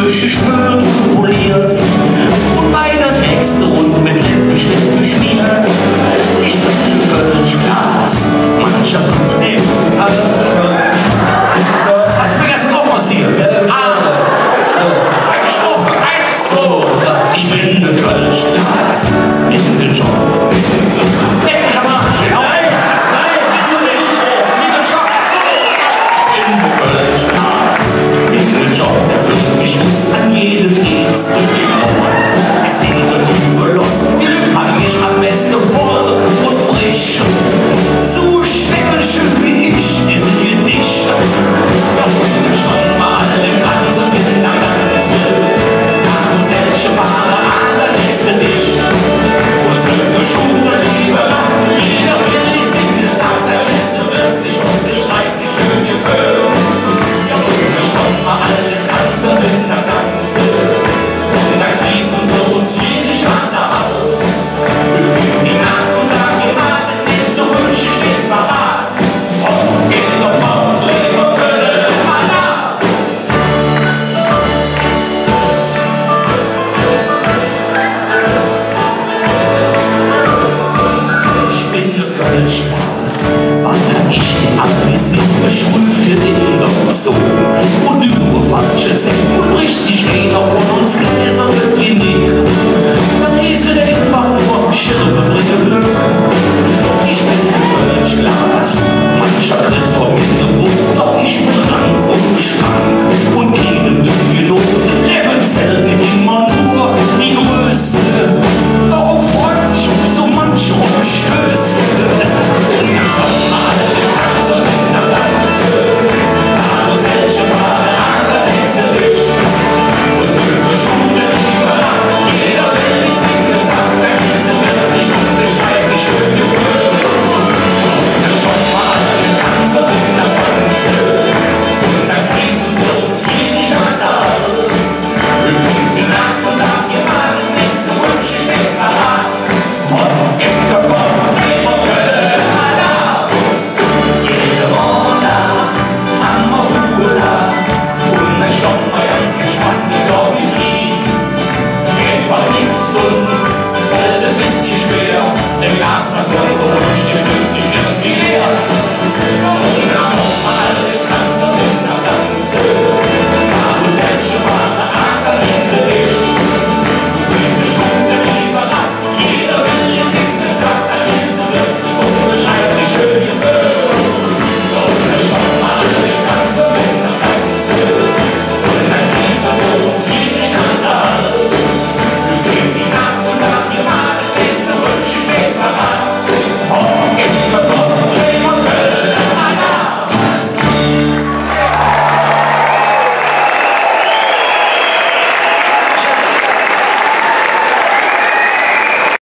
durchgespült und poliert und meine Texte und mit Lippenstift geschmiert. Ich bin ein Kölschglas, mancher kommt neben. Hast du vergessen, auch passiert? Zweite Strophe, 1, 2. Ich bin ein Kölschglas, in den Job. Ethnischer Marsch, nein, willst du nicht? Mit dem Schock, 2. Ich bin ein Kölschglas, in den Job, der führt mich bis an jedem Dienst durch den Ort. Es wäre überlassen, Glück hat mich am besten voll und frisch. So steckelschön wie ich, diese Gedichte. Da unten schon mal alle Kanzeln sind in der Ganze. Karussellche Fahrer an der nächste Tisch. Wo es wirklich Schule, Liebe, jeder will nicht singen, es sagt der Letzte wirklich und beschreibt die schön Gefühl. Da unten schon mal alle Kanzeln sind in der Ganze. Und da liefen so uns jede an der Haus. Die Nacht und Tag, die Abend, nächste Wünsche steht parat. Und geht doch mal lieber Köln mal ab. Ich bin ne Kölschglas, warte ich den Anvisier, beschrüfte in der Zoo. Und über falsche Säcke